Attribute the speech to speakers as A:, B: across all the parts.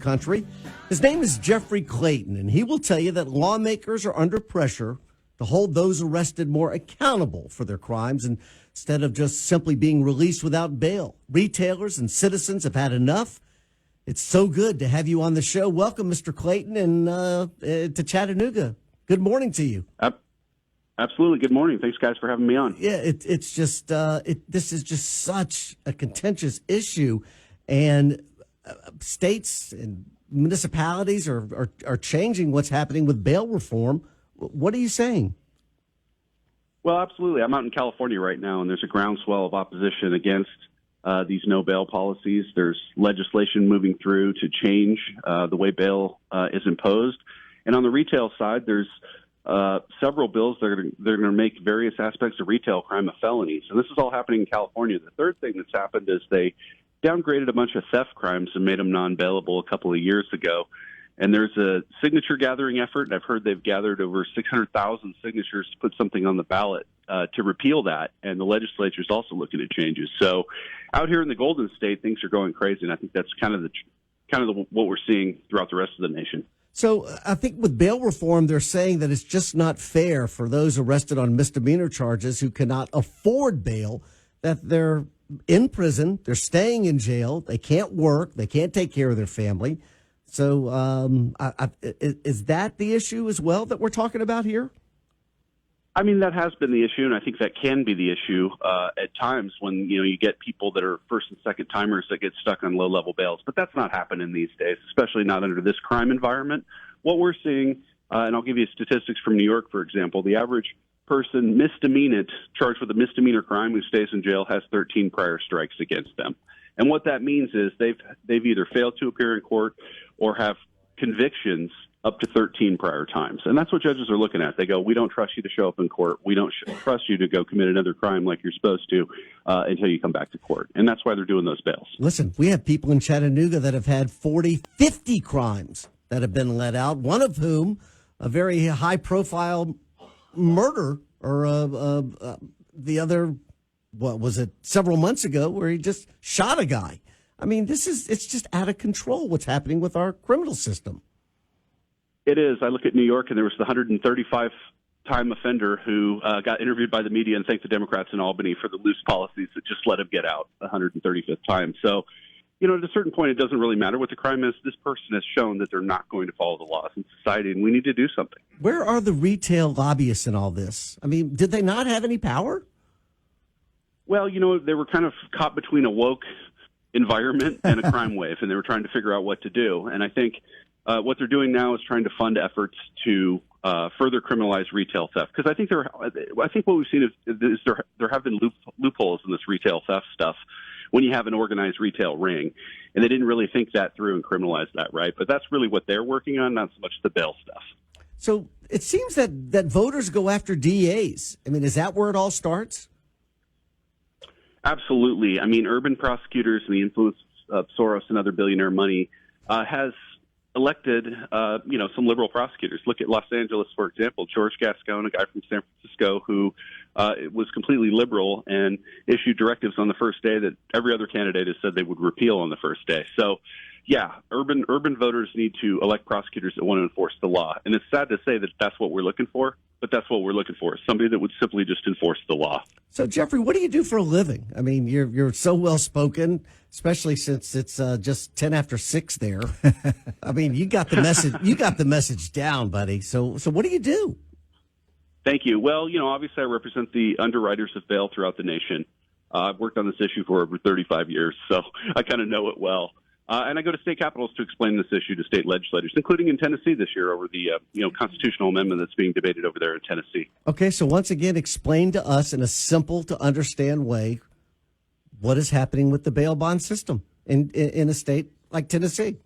A: country. His name is Jeffrey Clayton, and he will tell you that lawmakers are under pressure to hold those arrested more accountable for their crimes instead of just simply being released without bail. Retailers and citizens have had enough. It's so good to have you on the show. Welcome, Mr. Clayton, and to Chattanooga. Good morning to you.
B: Absolutely. Good morning. Thanks, guys, for having me on.
A: Yeah, it's just this is just such a contentious issue, and states and municipalities are changing what's happening with bail reform. What are you saying?
B: Well, absolutely. I'm out in California right now, and there's a groundswell of opposition against these no bail policies. There's legislation moving through to change the way bail is imposed. And on the retail side, there's several bills that are going to make various aspects of retail crime a felony. So this is all happening in California. The third thing that's happened is they downgraded a bunch of theft crimes and made them non-bailable a couple of years ago. And there's a signature gathering effort, and I've heard they've gathered over 600,000 signatures to put something on the ballot to repeal that. And the legislature is also looking at changes. So out here in the Golden State, things are going crazy, and I think that's kind of what we're seeing throughout the rest of the nation.
A: So I think with bail reform, they're saying that it's just not fair for those arrested on misdemeanor charges who cannot afford bail, that they're in prison, they're staying in jail, they can't work, they can't take care of their family. So is that the issue as well that we're talking about here?
B: I mean, that has been the issue, and I think that can be the issue at times when, you get people that are first and second timers that get stuck on low-level bails. But that's not happening these days, especially not under this crime environment. What we're seeing, and I'll give you statistics from New York, for example, the average person charged with a misdemeanor crime who stays in jail has 13 prior strikes against them. And what that means is they've either failed to appear in court or have convictions up to 13 prior times. And that's what judges are looking at. They go, we don't trust you to show up in court. We don't trust you to go commit another crime like you're supposed to until you come back to court. And that's why they're doing those bails.
A: Listen, we have people in Chattanooga that have had 40, 50 crimes that have been let out, one of whom a very high-profile murder, or the other, what was it, several months ago, where he just shot a guy. I mean, it's just out of control what's happening with our criminal system.
B: It is. I look at New York, and there was the 135-time offender who got interviewed by the media and thanked the Democrats in Albany for the loose policies that just let him get out the 135th time. So, at a certain point, it doesn't really matter what the crime is. This person has shown that they're not going to follow the laws in society, and we need to do something.
A: Where are the retail lobbyists in all this? I mean, did they not have any power?
B: Well, they were kind of caught between a woke environment and a crime wave, and they were trying to figure out what to do. And I think what they're doing now is trying to fund efforts to further criminalize retail theft. Because I think what we've seen is there have been loopholes in this retail theft stuff when you have an organized retail ring, and they didn't really think that through and criminalize that, right? But that's really what they're working on, not so much the bail stuff.
A: So it seems that voters go after DAs. I mean, is that where it all starts?
B: Absolutely. I mean, urban prosecutors and the influence of Soros and other billionaire money has elected, some liberal prosecutors. Look at Los Angeles, for example. George Gascon, a guy from San Francisco who was completely liberal and issued directives on the first day that every other candidate has said they would repeal on the first day. So, yeah, urban voters need to elect prosecutors that want to enforce the law. And it's sad to say that that's what we're looking for, but that's what we're looking for, somebody that would simply just enforce the law.
A: So, Jeffrey, what do you do for a living? I mean, you're so well-spoken, especially since it's just 10 after 6 there. I mean, you got the message. You got the message down, buddy. So what do you do?
B: Thank you. Well, obviously I represent the underwriters of bail throughout the nation. I've worked on this issue for over 35 years, so I kind of know it well. And I go to state capitals to explain this issue to state legislators, including in Tennessee this year over the constitutional amendment that's being debated over there in Tennessee. Okay,
A: so once again, explain to us in a simple to understand way what is happening with the bail bond system in a state like Tennessee.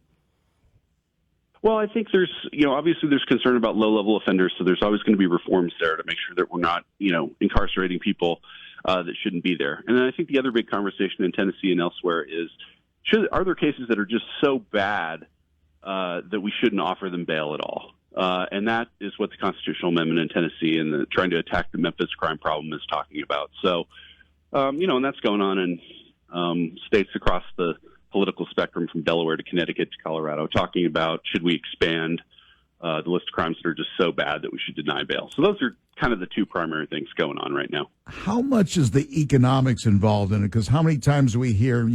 B: Well, I think there's, obviously there's concern about low-level offenders, so there's always going to be reforms there to make sure that we're not, incarcerating people that shouldn't be there. And then I think the other big conversation in Tennessee and elsewhere is, are there cases that are just so bad that we shouldn't offer them bail at all? And that is what the constitutional amendment in Tennessee and trying to attack the Memphis crime problem is talking about. So, and that's going on in states across the political spectrum from Delaware to Connecticut to Colorado, talking about should we expand the list of crimes that are just so bad that we should deny bail. So those are kind of the two primary things going on right now.
C: How much is the economics involved in it? Because how many times we hear,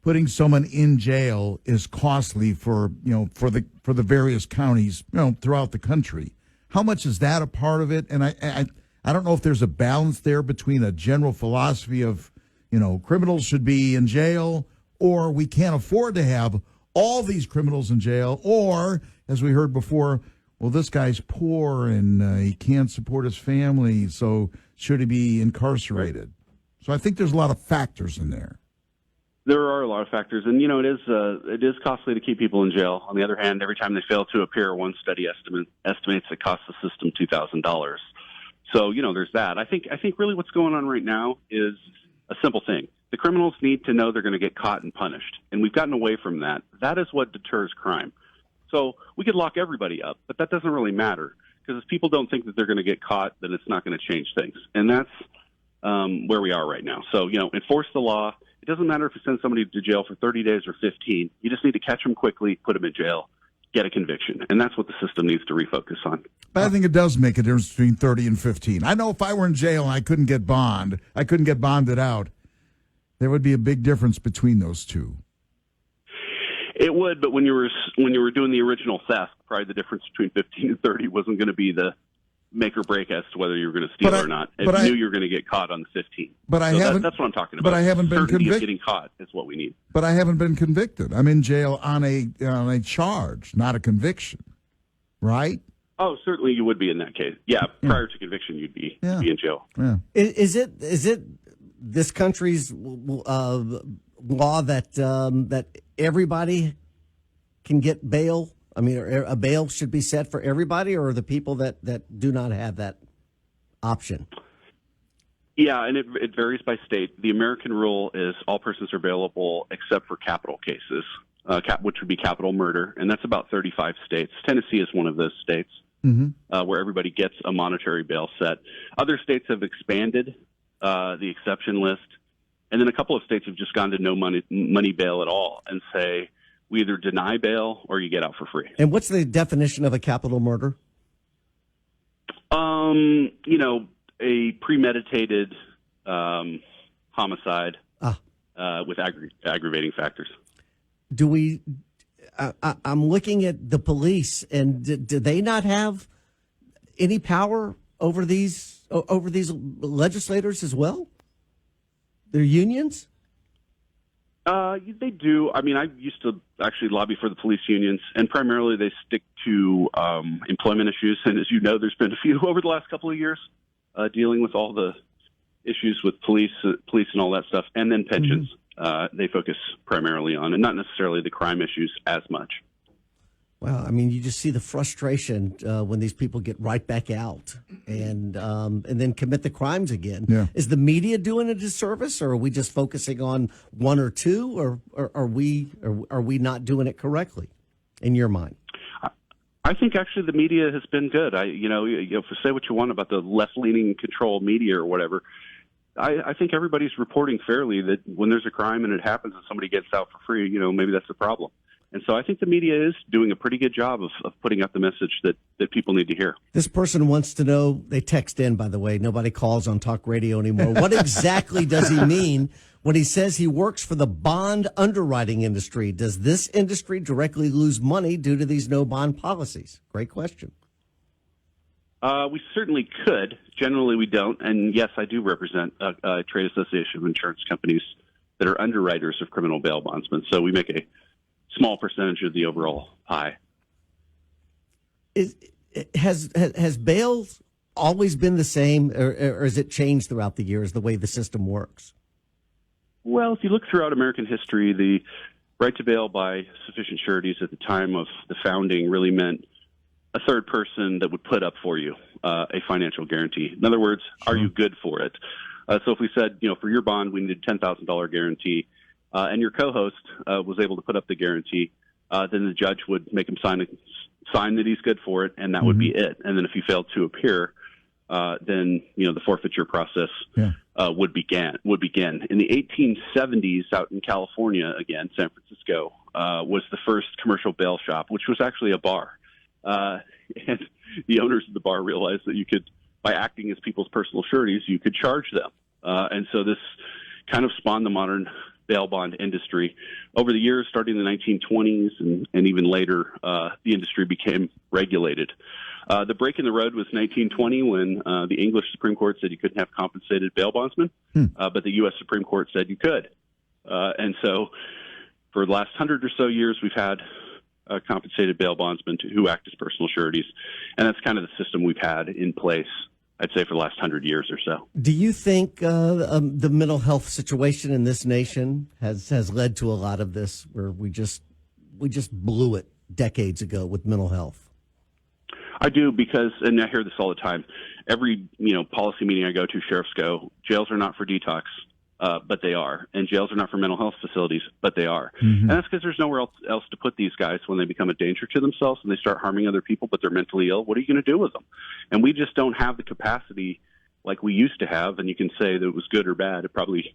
C: putting someone in jail is costly for the various counties, throughout the country. How much is that a part of it? And I don't know if there's a balance there between a general philosophy of, criminals should be in jail, or we can't afford to have all these criminals in jail, or, as we heard before, well, this guy's poor and he can't support his family, so should he be incarcerated? Right. So I think there's a lot of factors in there.
B: There are a lot of factors, and it is costly to keep people in jail. On the other hand, every time they fail to appear, one study estimates it costs the system $2,000. So there's that. I think really what's going on right now is a simple thing. The criminals need to know they're going to get caught and punished, and we've gotten away from that. That is what deters crime. So we could lock everybody up, but that doesn't really matter, because if people don't think that they're going to get caught, then it's not going to change things, and that's where we are right now. So enforce the law. It doesn't matter if you send somebody to jail for 30 days or 15. You just need to catch them quickly, put them in jail, get a conviction, and that's what the system needs to refocus on.
C: But I think it does make a difference between 30 and 15. I know if I were in jail and I couldn't get bonded out, there would be a big difference between those two.
B: It would, but when you were doing the original theft, probably the difference between 15 and 30 wasn't going to be the make or break as to whether you were going to steal or not. If you knew you were going to get caught on the 15.
C: But that's
B: what I'm talking about.
C: But I haven't been convicted.
B: Getting caught is what we need.
C: But I haven't been convicted. I'm in jail on a charge, not a conviction, right?
B: Oh, certainly you would be in that case. Yeah, prior to conviction, you'd be in jail.
A: Yeah. Is it this country's law that everybody can get bail? I mean, a bail should be set for everybody, or the people that do not have that option?
B: Yeah, and it varies by state. The American rule is all persons are bailable except for capital cases, which would be capital murder, and that's about 35 states. Tennessee is one of those states where everybody gets a monetary bail set. Other states have expanded the exception list, and then a couple of states have just gone to no money bail at all and say, we either deny bail or you get out for free.
A: And what's the definition of a capital murder?
B: A premeditated homicide with aggravating factors.
A: I'm looking at the police, and do they not have any power over these legislators as well? Their unions?
B: They do. I mean, I used to actually lobby for the police unions, and primarily they stick to employment issues. And as you know, there's been a few over the last couple of years dealing with all the issues with police and all that stuff, and then pensions. They focus primarily on, and not necessarily the crime issues as much.
A: Well, I mean, you just see the frustration when these people get right back out and then commit the crimes again.
C: Yeah.
A: Is the media doing a disservice, or are we just focusing on one or two, or are we not doing it correctly, in your mind?
B: I think actually the media has been good. Say what you want about the left-leaning control media or whatever. I think everybody's reporting fairly that when there's a crime and it happens and somebody gets out for free, maybe that's the problem. And so I think the media is doing a pretty good job of putting out the message that people need to hear.
A: This person wants to know, they text in, by the way, nobody calls on talk radio anymore. What exactly does he mean when he says he works for the bond underwriting industry? Does this industry directly lose money due to these no bond policies? Great question.
B: We certainly could. Generally, we don't. And yes, I do represent a trade association of insurance companies that are underwriters of criminal bail bondsmen. So we make a small percentage of the overall pie.
A: Has bail always been the same, or has it changed throughout the years, the way the system works?
B: Well, if you look throughout American history, the right to bail by sufficient sureties at the time of the founding really meant a third person that would put up for you a financial guarantee. In other words, are you good for it? So if we said, for your bond, we needed $10,000 guarantee, and your co-host was able to put up the guarantee, then the judge would make him sign that he's good for it, and that would be it. And then if he failed to appear, then the forfeiture process would begin. In the 1870s, out in California, again, San Francisco, was the first commercial bail shop, which was actually a bar. And the owners of the bar realized that you could, by acting as people's personal sureties, you could charge them. And so this kind of spawned the modern bail bond industry. Over the years, starting in the 1920s and even later, the industry became regulated. The break in the road was 1920 when the English Supreme Court said you couldn't have compensated bail bondsmen, but the U.S. Supreme Court said you could. And so for the last 100 or so years, we've had compensated bail bondsmen who act as personal sureties, and that's kind of the system we've had in place, I'd say, for the last 100 years or so.
A: Do you think the mental health situation in this nation has led to a lot of this, where we just blew it decades ago with mental health?
B: I do, because, and I hear this all the time, every policy meeting I go to, sheriffs go, jails are not for detox, but they are, and jails are not for mental health facilities, but they are. And that's because there's nowhere else to put these guys when they become a danger to themselves and they start harming other people, but they're mentally ill. What are you going to do with them? And we just don't have the capacity like we used to have, and you can say that it was good or bad. It probably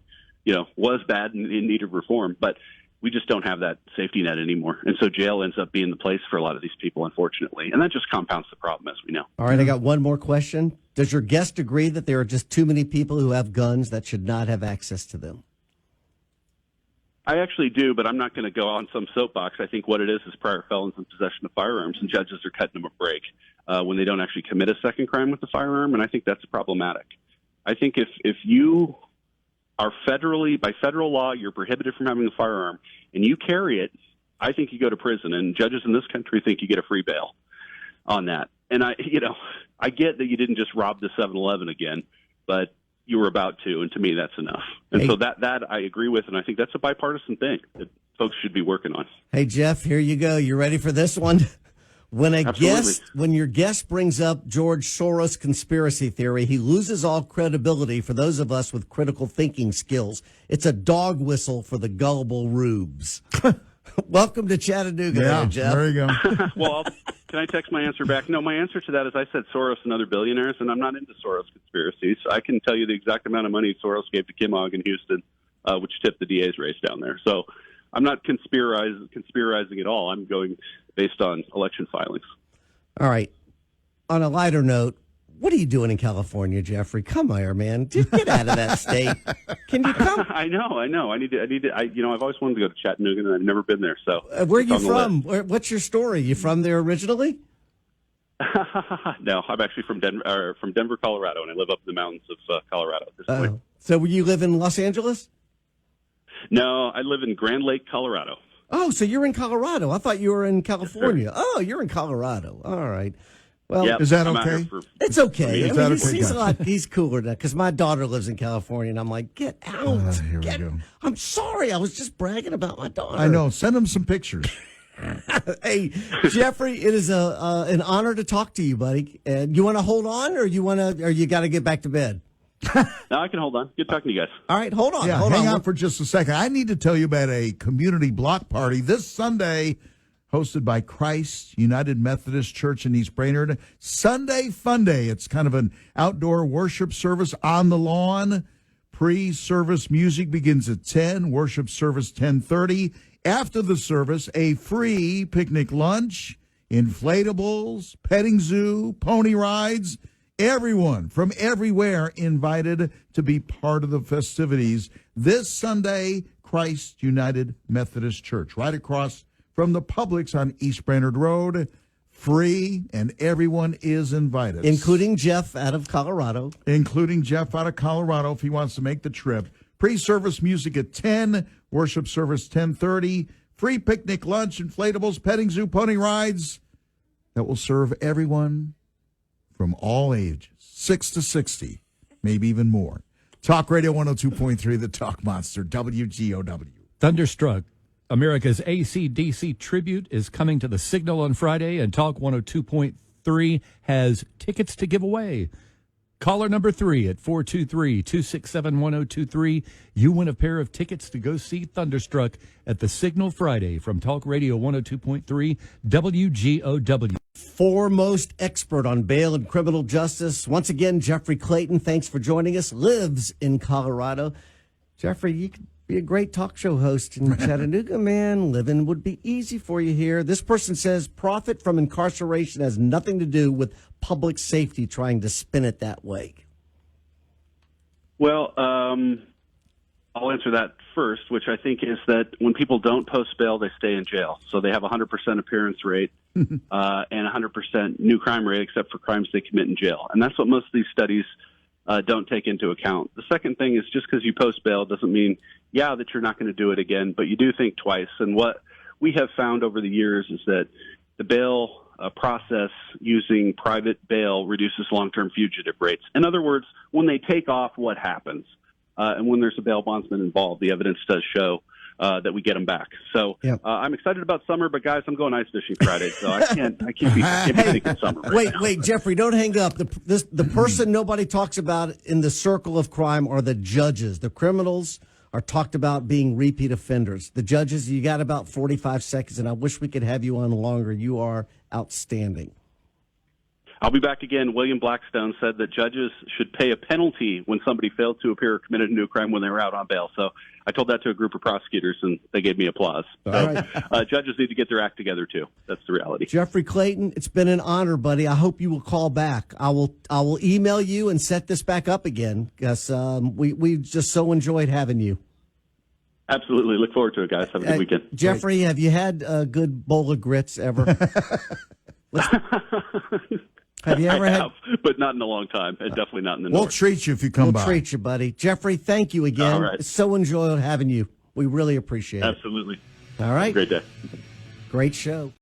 B: was bad and in need of reform, but we just don't have that safety net anymore. And so jail ends up being the place for a lot of these people, unfortunately. And that just compounds the problem, as we know.
A: All right, I got one more question. Does your guest agree that there are just too many people who have guns that should not have access to them?
B: I actually do, but I'm not going to go on some soapbox. I think what it is prior felons in possession of firearms, and judges are cutting them a break when they don't actually commit a second crime with the firearm, and I think that's problematic. I think if you are by federal law, you're prohibited from having a firearm, and you carry it, I think you go to prison, and judges in this country think you get a free bail on that. And I get that you didn't just rob the 7-Eleven again, but you were about to, and to me, that's enough. And so that I agree with, and I think that's a bipartisan thing that folks should be working on.
A: Hey, Jeff, here you go. You ready for this one? When your guest brings up George Soros conspiracy theory, he loses all credibility for those of us with critical thinking skills. It's a dog whistle for the gullible rubes. Welcome to Chattanooga, Jeff.
C: There you go.
B: Well, can I text my answer back? No, my answer to that is I said Soros and other billionaires, and I'm not into Soros conspiracies. I can tell you the exact amount of money Soros gave to Kim Og in Houston, which tipped the DA's race down there. So I'm not conspirizing at all. I'm going based on election filings. All
A: right. On a lighter note, what are you doing in California, Jeffrey? Come here, man. Just get out of that state. Can you come?
B: I know. I need to. I've always wanted to go to Chattanooga, and I've never been there. So,
A: where are you from? What's your story? You from there originally?
B: No, I'm actually from Denver, Colorado, and I live up in the mountains of Colorado at this point.
A: So, you live in Los Angeles?
B: No, I live in Grand Lake, Colorado.
A: Oh, so you're in Colorado. I thought you were in California. Yes, oh, you're in Colorado. All right. Well,
C: is that okay?
A: It's okay. He's cooler now because my daughter lives in California, and I'm like, get out.
C: Here we go.
A: I'm sorry. I was just bragging about my daughter.
C: I know. Send him some pictures.
A: Hey, Jeffrey, it is an honor to talk to you, buddy. And you want to hold on, or you got to get back to bed?
B: No, I can hold on. Good talking to you guys.
A: All right, hold on.
C: Hang on for just a second. I need to tell you about a community block party this Sunday, hosted by Christ United Methodist Church in East Brainerd. Sunday Fun Day. It's kind of an outdoor worship service on the lawn. Pre-service music begins at 10, worship service 10:30. After the service, a free picnic lunch, inflatables, petting zoo, pony rides. Everyone from everywhere invited to be part of the festivities this Sunday. Christ United Methodist Church, right across from the Publix on East Brainerd Road. Free, and everyone is invited.
A: Including Jeff out of Colorado.
C: If he wants to make the trip. Pre-service music at 10, worship service 10:30, free picnic lunch, inflatables, petting zoo, pony rides that will serve everyone from all ages, 6 to 60, maybe even more. Talk Radio 102.3, the Talk Monster, WGOW.
D: Thunderstruck, America's AC/DC tribute, is coming to the Signal on Friday, and Talk 102.3 has tickets to give away. Caller number 3 at 423-267-1023. You win a pair of tickets to go see Thunderstruck at the Signal Friday from Talk Radio 102.3 WGOW.
A: Foremost expert on bail and criminal justice. Once again, Jeffrey Clayton, thanks for joining us, lives in Colorado. Jeffrey, you could be a great talk show host in Chattanooga, man. Living would be easy for you here. This person says profit from incarceration has nothing to do with public safety, trying to spin it that way.
B: Well, I'll answer that first, which I think is that when people don't post bail, they stay in jail. So they have a 100% appearance rate and a 100% new crime rate, except for crimes they commit in jail. And that's what most of these studies don't take into account. The second thing is just because you post bail doesn't mean, that you're not going to do it again, but you do think twice. And what we have found over the years is that the bail process using private bail reduces long-term fugitive rates. In other words, when they take off, what happens? And when there's a bail bondsman involved, the evidence does show that we get them back. So I'm excited about summer, but guys, I'm going ice fishing Friday, so I can't be thinking summer.
A: Wait, Jeffrey, don't hang up. The person nobody talks about in the circle of crime are the judges. The criminals are talked about being repeat offenders. The judges, you got about 45 seconds, and I wish we could have you on longer. You are outstanding.
B: I'll be back again. William Blackstone said that judges should pay a penalty when somebody failed to appear or committed a new crime when they were out on bail. So I told that to a group of prosecutors, and they gave me applause. So judges need to get their act together, too. That's the reality.
A: Jeffrey Clayton, it's been an honor, buddy. I hope you will call back. I will email you and set this back up again, because we just so enjoyed having you.
B: Absolutely. Look forward to it, guys. Have a good weekend.
A: Jeffrey, have you had a good bowl of grits ever? Have you ever had?
B: But not in a long time, and definitely not in the
C: We'll
B: north.
C: treat you if you come by.
A: We'll treat you, buddy. Jeffrey, thank you again.
B: All right.
A: It's so enjoyed having you. We really appreciate it.
B: Absolutely.
A: All right.
B: Great day.
A: Great show.